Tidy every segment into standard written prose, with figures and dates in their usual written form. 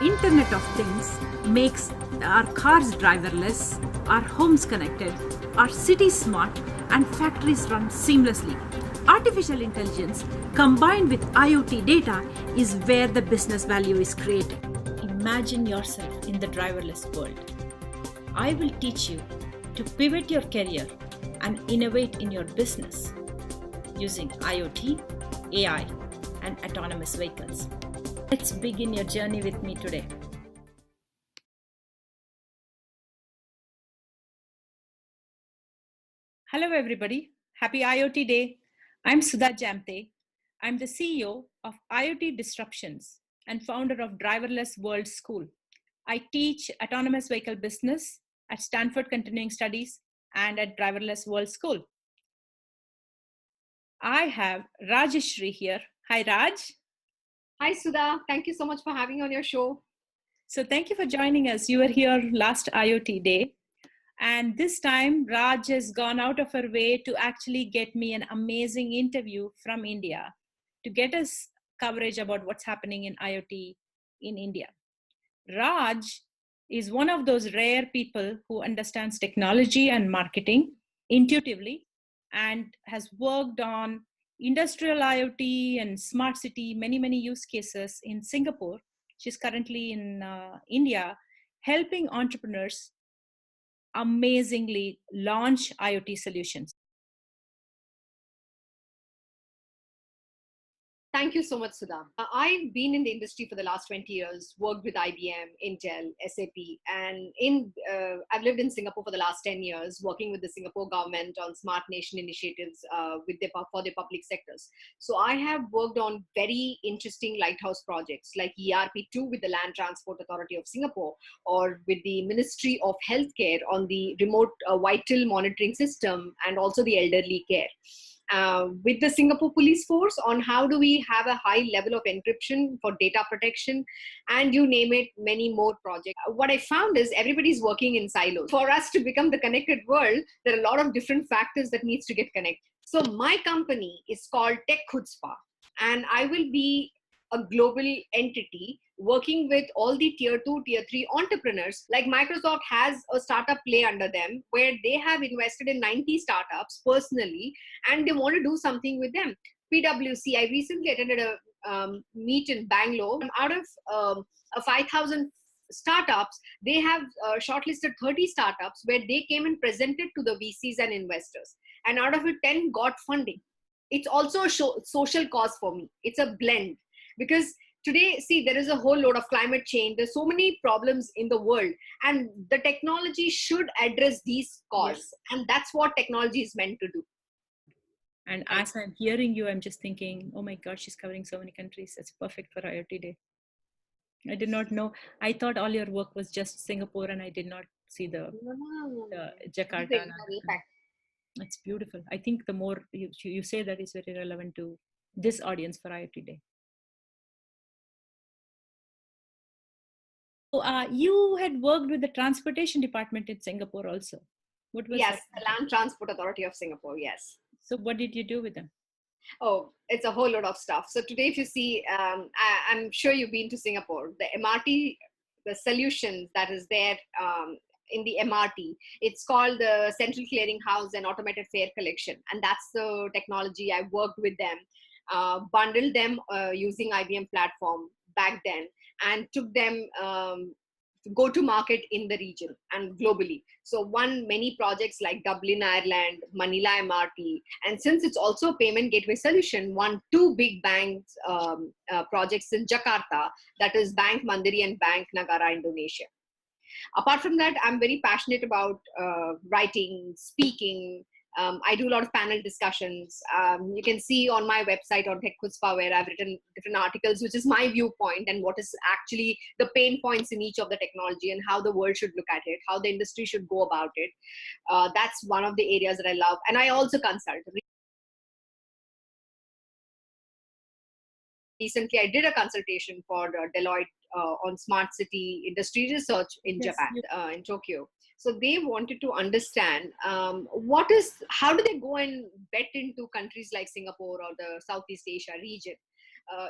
Internet of Things makes our cars driverless, our homes connected, our cities smart, and factories run seamlessly. Artificial intelligence combined with IoT data is where the business value is created. Imagine yourself in the driverless world. I will teach you to pivot your career and innovate in your business using IoT, AI, and autonomous vehicles. Let's begin your journey with me today. Hello, everybody. Happy IoT Day. I'm Sudha Jamte. I'm the CEO of IoT Disruptions and founder of Driverless World School. I teach autonomous vehicle business at Stanford Continuing Studies and at Driverless World School. I have Rajashree here. Hi, Raj. Hi, Sudha. Thank you so much for having me on your show. So thank you for joining us. You were here last IoT Day. And this time, Raj has gone out of her way to actually get me an amazing interview from India to get us coverage about what's happening in IoT in India. Raj is one of those rare people who understands technology and marketing intuitively and has worked on industrial IoT and smart city, many use cases in Singapore. She's currently in India, helping entrepreneurs amazingly launch IoT solutions. Thank you so much, Sudha. I've been in the industry for the last 20 years, worked with IBM, Intel, SAP, and I've lived in Singapore for the last 10 years, working with the Singapore government on smart nation initiatives for their public sectors. So I have worked on very interesting lighthouse projects like ERP2 with the Land Transport Authority of Singapore, or with the Ministry of Healthcare on the remote vital monitoring system, and also the elderly care. With the Singapore Police Force on how do we have a high level of encryption for data protection, and you name it, many more projects. What I found is everybody's working in silos. For us to become the connected world, there are a lot of different factors that needs to get connected. So my company is called Tech Chutzpah, and I will be a global entity working with all the tier 2, tier 3 entrepreneurs. Like Microsoft has a startup play under them where they have invested in 90 startups personally, and they want to do something with them. PwC, I recently attended a meet in Bangalore. Out of 5,000 startups, they have shortlisted 30 startups where they came and presented to the VCs and investors. And out of it, 10 got funding. It's also a social cause for me. It's a blend. Because today, see, there is a whole load of climate change. There's so many problems in the world, and the technology should address these causes. Yes. And that's what technology is meant to do. And as I'm hearing you, I'm just thinking, oh my God, she's covering so many countries. It's perfect for IoT Day. I did not know. I thought all your work was just Singapore, and I did not see the Jakarta. It's beautiful. I think the more you say that is very relevant to this audience for IoT Day. So, you had worked with the transportation department in Singapore also. What was yes, the Land Transport Authority of Singapore, yes. So what did you do with them? Oh, it's a whole lot of stuff. So today, if you see, I'm sure you've been to Singapore, the MRT, the solutions that is there in the MRT, it's called the Central Clearing House and Automated Fare Collection. And that's the technology. I worked with them, bundled them using IBM platform back then, and took them go to market in the region and globally. So won many projects like Dublin, Ireland, Manila MRT. And since it's also a payment gateway solution, won 2 big banks projects in Jakarta, that is Bank Mandiri and Bank Nagara, Indonesia. Apart from that, I'm very passionate about writing, speaking. I do a lot of panel discussions. You can see on my website on Tech Chutzpah where I've written different articles, which is my viewpoint and what is actually the pain points in each of the technology and how the world should look at it, how the industry should go about it. That's one of the areas that I love. And I also consult. Recently, I did a consultation for Deloitte on smart city industry research in Japan, in Tokyo. So they wanted to understand how do they go and bet into countries like Singapore or the Southeast Asia region?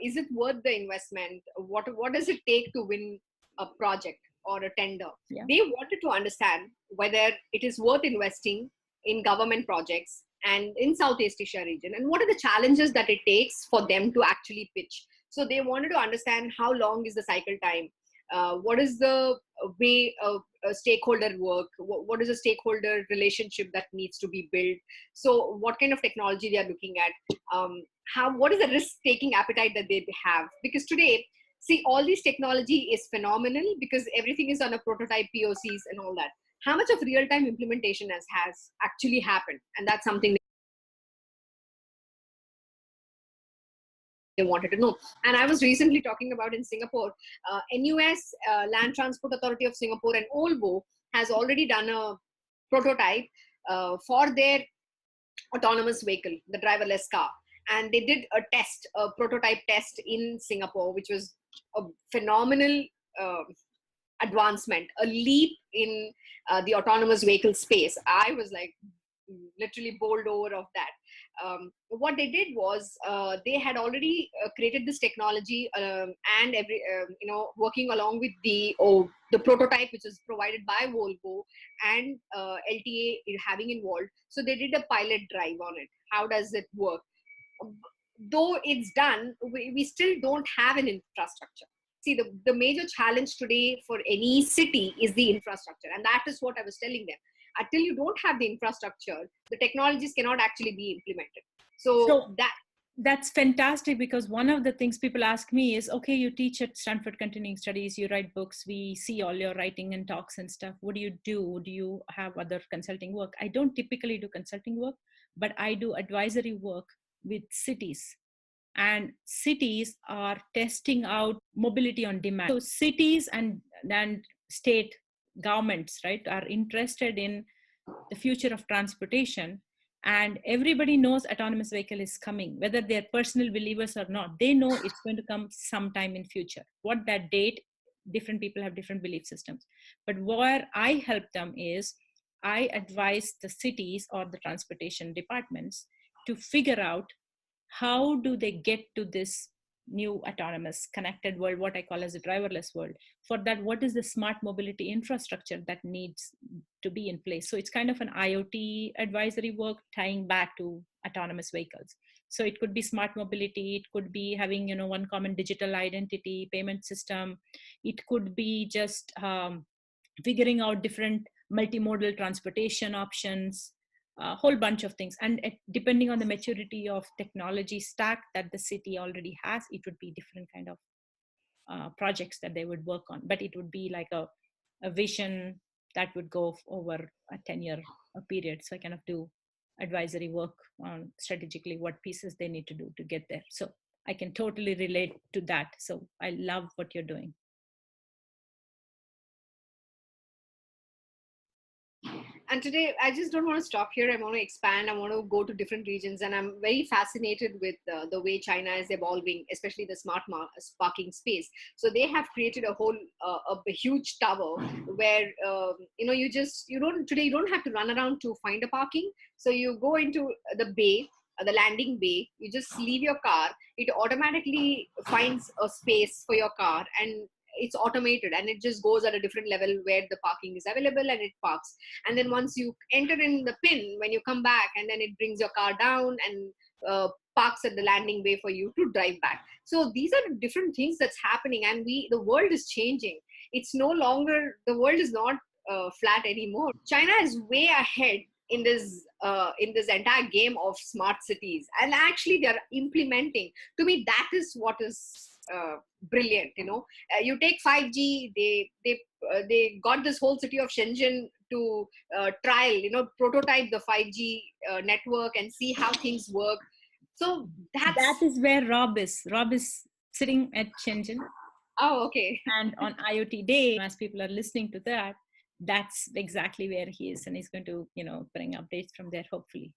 Is it worth the investment? What does it take to win a project or a tender, Yeah. they wanted to understand whether it is worth investing in government projects and in Southeast Asia region, and what are the challenges that it takes for them to actually pitch. So they wanted to understand how long is the cycle time, what is the way stakeholder work, what is a stakeholder relationship that needs to be built, so what kind of technology they are looking at, what is the risk taking appetite that they have, because today, see, all this technology is phenomenal because everything is on a prototype, POCs and all that. How much of real time implementation has actually happened, and that's something they wanted to know. And I was recently talking about in Singapore, NUS, Land Transport Authority of Singapore, and Volvo has already done a prototype for their autonomous vehicle, the driverless car. And they did a prototype test in Singapore, which was a phenomenal advancement, a leap in the autonomous vehicle space. I was like literally bowled over of that. What they did was they had already created this technology and working along with the prototype which is provided by Volvo and LTA having involved. So they did a pilot drive on it. How does it work? Though it's done, we still don't have an infrastructure. See, the major challenge today for any city is the infrastructure. And that is what I was telling them. Until you don't have the infrastructure, the technologies cannot actually be implemented. So that's fantastic, because one of the things people ask me is, okay, you teach at Stanford Continuing Studies, you write books, we see all your writing and talks and stuff. What do you do? Do you have other consulting work? I don't typically do consulting work, but I do advisory work with cities. And cities are testing out mobility on demand. So cities and state governments, right, are interested in the future of transportation. And everybody knows autonomous vehicle is coming, whether they're personal believers or not. They know it's going to come sometime in future. What that date, different people have different belief systems. But where I help them is, I advise the cities or the transportation departments to figure out how do they get to this new autonomous connected world, what I call as a driverless world. For that, what is the smart mobility infrastructure that needs to be in place? So it's kind of an IoT advisory work tying back to autonomous vehicles. So it could be smart mobility, it could be having, one common digital identity payment system, it could be just figuring out different multimodal transportation options, a whole bunch of things. And depending on the maturity of technology stack that the city already has, it would be different kind of projects that they would work on. But it would be like a vision that would go over a 10-year period. So I kind of do advisory work on strategically what pieces they need to do to get there. So I can totally relate to that. So I love what you're doing. And today, I just don't want to stop here. I want to expand. I want to go to different regions. And I'm very fascinated with the way China is evolving, especially the smart parking space. So they have created a whole, a huge tower where, you don't have to run around to find a parking. So you go into the bay, the landing bay, you just leave your car. It automatically finds a space for your car, and it's automated, and it just goes at a different level where the parking is available, and it parks. And then once you enter in the pin, when you come back, and then it brings your car down and parks at the landing bay for you to drive back. So these are different things that's happening, and the world is changing. It's no longer, the world is not flat anymore. China is way ahead in this entire game of smart cities, and actually they are implementing. To me, that is what is brilliant. You take 5G, they got this whole city of Shenzhen to trial, prototype the 5G network and see how things work. So that is where Rob is sitting at Shenzhen. Oh, okay. And on IoTDay, as people are listening to that, that's exactly where he is, and he's going to bring updates from there, hopefully.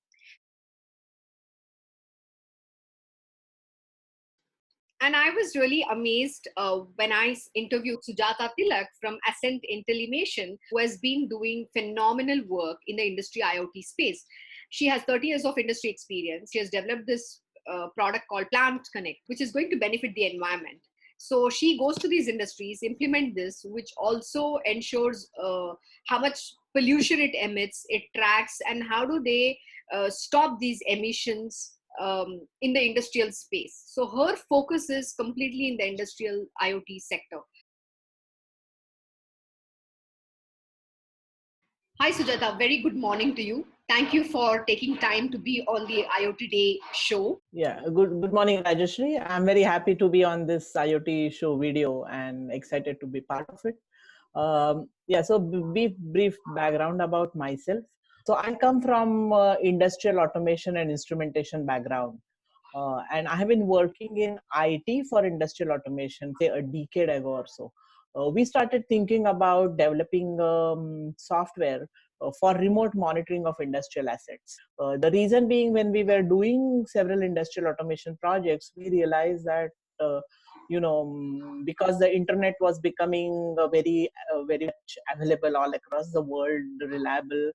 And I was really amazed when I interviewed Sujata Tilak from Ascent Intellimation, who has been doing phenomenal work in the industry IoT space. She has 30 years of industry experience. She has developed this product called Plant Connect, which is going to benefit the environment. So she goes to these industries, implement this, which also ensures how much pollution it emits, it tracks, and how do they stop these emissions in the industrial space. So her focus is completely in the industrial IoT sector. Hi, Sujata. Very good morning to you. Thank you for taking time to be on the IoTDay show. Yeah, good morning, Rajashree. I'm very happy to be on this IoT show video and excited to be part of it. Yeah, so brief background about myself. So I come from industrial automation and instrumentation background. And I have been working in IT for industrial automation, say a decade ago or so. We started thinking about developing software for remote monitoring of industrial assets. The reason being, when we were doing several industrial automation projects, we realized that because the internet was becoming very much available all across the world, reliable,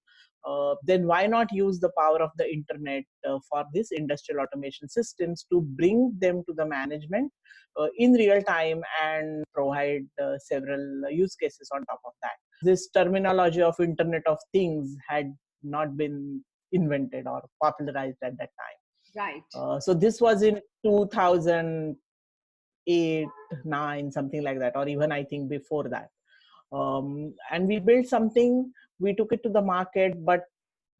then why not use the power of the internet for this industrial automation systems to bring them to the management in real time and provide several use cases on top of that. This terminology of Internet of Things had not been invented or popularized at that time. Right. So this was in 2008, 9, something like that, or even I think before that. And we built something, we took it to the market, but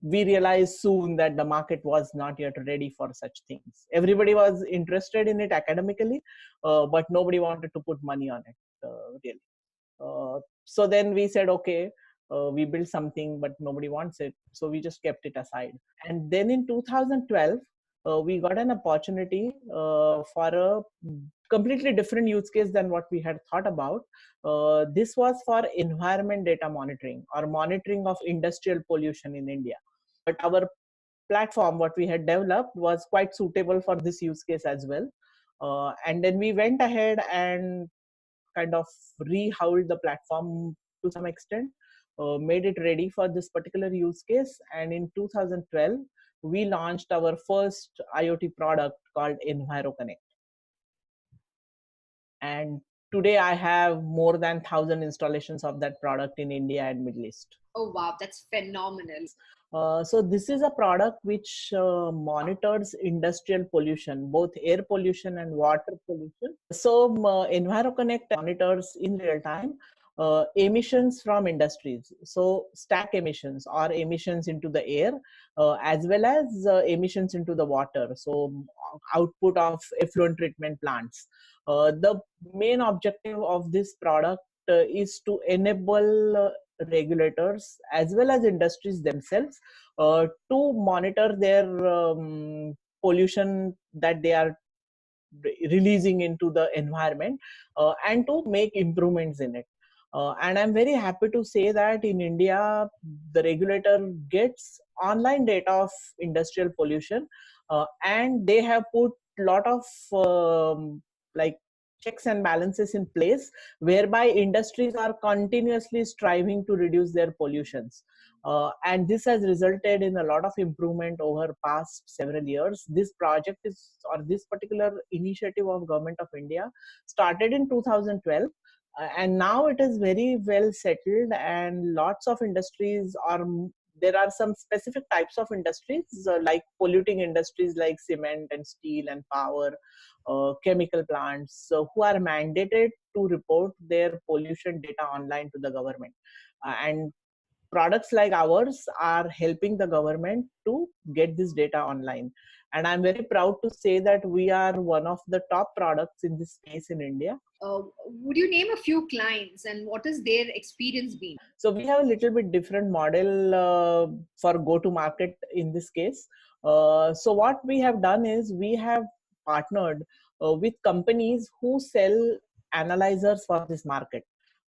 we realized soon that the market was not yet ready for such things. Everybody was interested in it academically, but nobody wanted to put money on it, really. So then we said, okay, we built something, but nobody wants it. So we just kept it aside. And then in 2012, we got an opportunity for a completely different use case than what we had thought about. This was for environment data monitoring or monitoring of industrial pollution in India. But our platform, what we had developed, was quite suitable for this use case as well. And then we went ahead and kind of rehauled the platform to some extent, made it ready for this particular use case. And in 2012, we launched our first IoT product called EnviroConnect. And today I have more than 1,000 installations of that product in India and Middle East. Oh, wow, that's phenomenal. So this is a product which monitors industrial pollution, both air pollution and water pollution. So EnviroConnect monitors in real time emissions from industries. So stack emissions or emissions into the air, as well as emissions into the water. So output of effluent treatment plants. The main objective of this product is to enable regulators as well as industries themselves to monitor their pollution that they are releasing into the environment and to make improvements in it. And I'm very happy to say that in India, the regulator gets online data of industrial pollution, and they have put a lot of like checks and balances in place, whereby industries are continuously striving to reduce their pollutions. And this has resulted in a lot of improvement over past several years. This project is, or this particular initiative of Government of India started in 2012, and now it is very well settled, and lots of industries are, there are some specific types of industries like polluting industries like cement and steel and power, chemical plants, who are mandated to report their pollution data online to the government. And products like ours are helping the government to get this data online. And I'm very proud to say that we are one of the top products in this space in India. Would you name a few clients and what has their experience been? So we have a little bit different model for go-to-market in this case. So what we have done is we have partnered with companies who sell analyzers for this market.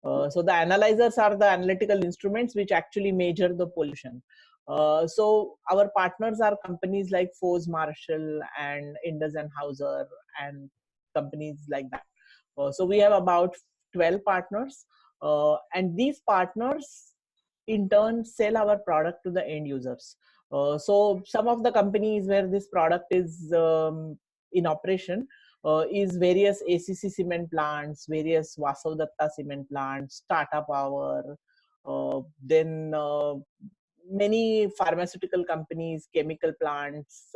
So the analyzers are the analytical instruments which actually measure the pollution. So our partners are companies like Fos Marshall and Indus and Hauser and companies like that. So we have about 12 partners, and these partners in turn sell our product to the end users. So some of the companies where this product is in operation, is various ACC cement plants, various Vasavdatta cement plants, Tata Power, then many pharmaceutical companies, chemical plants,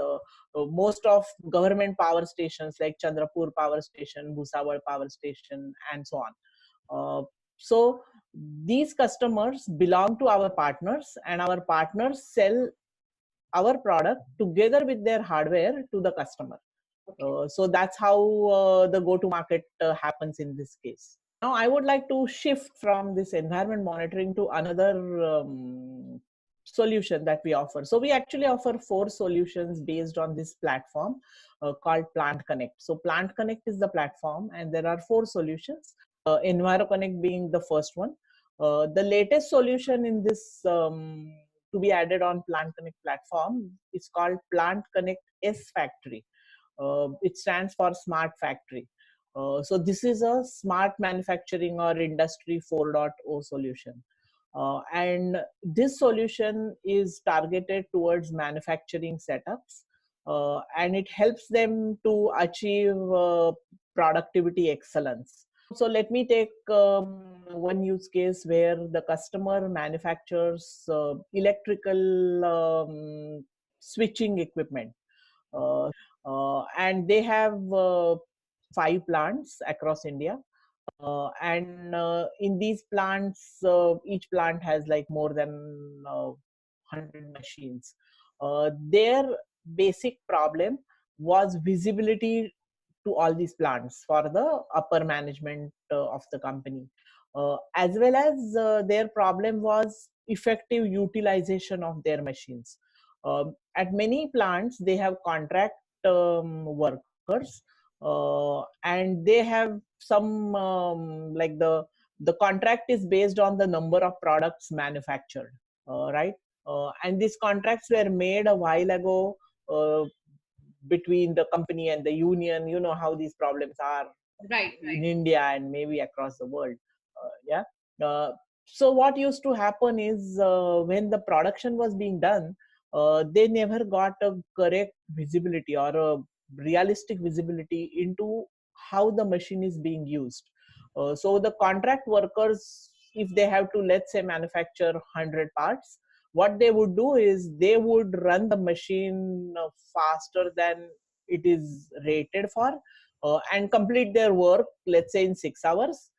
most of government power stations like Chandrapur Power Station, Bhusawal Power Station, and so on. So these customers belong to our partners, and our partners sell our product together with their hardware to the customer. So that's how the go-to-market happens in this case. Now, I would like to shift from this environment monitoring to another solution that we offer. So we actually offer 4 solutions based on this platform called Plant Connect. So Plant Connect is the platform, and there are 4 solutions, EnviroConnect being the first one. The latest solution in this to be added on Plant Connect platform is called Plant Connect S Factory. It stands for Smart Factory. So this is a smart manufacturing or industry 4.0 solution. And this solution is targeted towards manufacturing setups, and it helps them to achieve productivity excellence. So let me take one use case where the customer manufactures electrical switching equipment. And they have 5 plants across India. And in these plants, each plant has like more than 100 machines. Their basic problem was visibility to all these plants for the upper management of the company, as well as their problem was effective utilization of their machines. At many plants, they have contract workers, and they have some like the contract is based on the number of products manufactured, right? And these contracts were made a while ago between the company and the union. You know how these problems are in India and maybe across the world. Yeah. So what used to happen is when the production was being done, they never got a correct visibility or a realistic visibility into how the machine is being used. So the contract workers, if they have to, let's say, manufacture 100 parts, what they would do is they would run the machine faster than it is rated for, and complete their work, let's say, in 6 hours,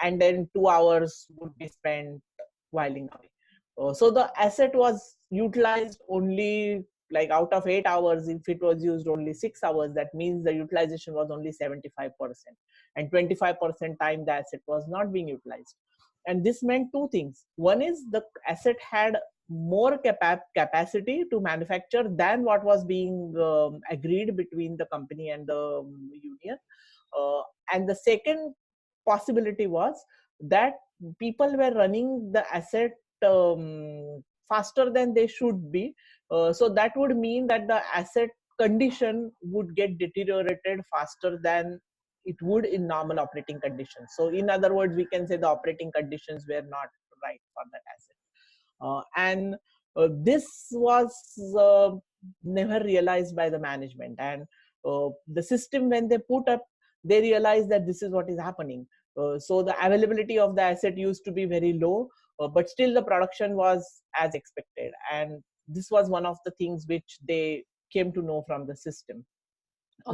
and then 2 hours would be spent whiling away. So the asset was utilized only, like out of 8 hours, if it was used only 6 hours, that means the utilization was only 75%, and 25% time the asset was not being utilized. And this meant 2 things. One is the asset had more capacity to manufacture than what was being agreed between the company and the union. And the second possibility was that people were running the asset faster than they should be. So that would mean that the asset condition would get deteriorated faster than it would in normal operating conditions. So in other words, we can say the operating conditions were not right for that asset. And this was never realized by the management, and the system, when they put up, they realized that this is what is happening. So the availability of the asset used to be very low, but still the production was as expected, and this was one of the things which they came to know from the system.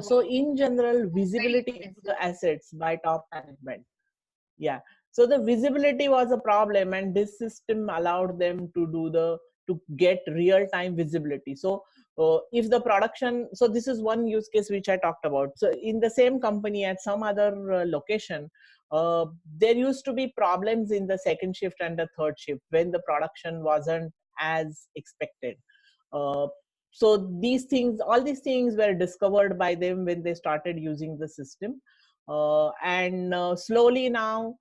So in general, visibility into the assets by top management. Yeah. So the visibility was a problem, and this system allowed them to get real-time visibility. So if the production, so this is one use case which I talked about. So in the same company at some other location, there used to be problems in the second shift and the third shift when the production wasn't as expected. So these things, all these things were discovered by them when they started using the system. And slowly now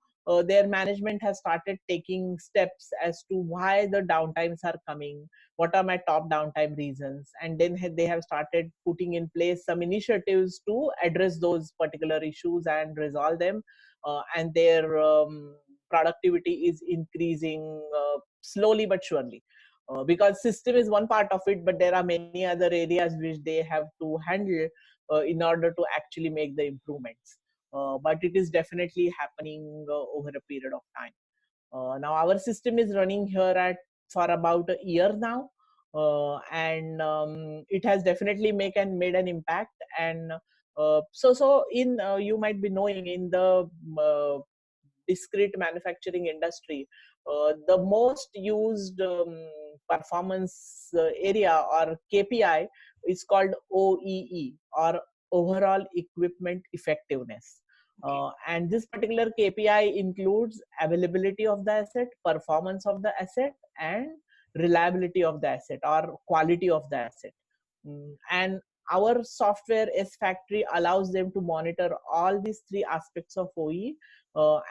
their management has started taking steps as to why the downtimes are coming, what are my top downtime reasons, and then they have started putting in place some initiatives to address those particular issues and resolve them. And their productivity is increasing slowly but surely. Because system is one part of it, but there are many other areas which they have to handle. in order to actually make the improvements. But it is definitely happening over a period of time. Now our system is running here at for about a year now, and it has definitely made an impact. And so in you might be knowing, in the discrete manufacturing industry, the most used performance area or KPI is called OEE, or overall equipment effectiveness. And this particular KPI includes availability of the asset, performance of the asset, and reliability of the asset or quality of the asset. And our software S Factory allows them to monitor all these three aspects of OE,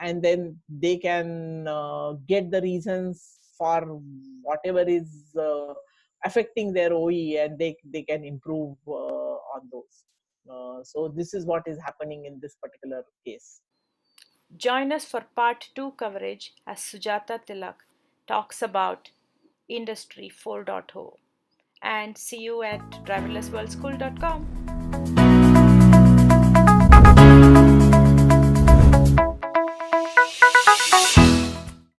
and then they can get the reasons for whatever is affecting their OE, and they can improve on those. So this is what is happening in this particular case. Join us for part 2 coverage as Sujata Tilak talks about Industry 4.0. And see you at driverlessworldschool.com.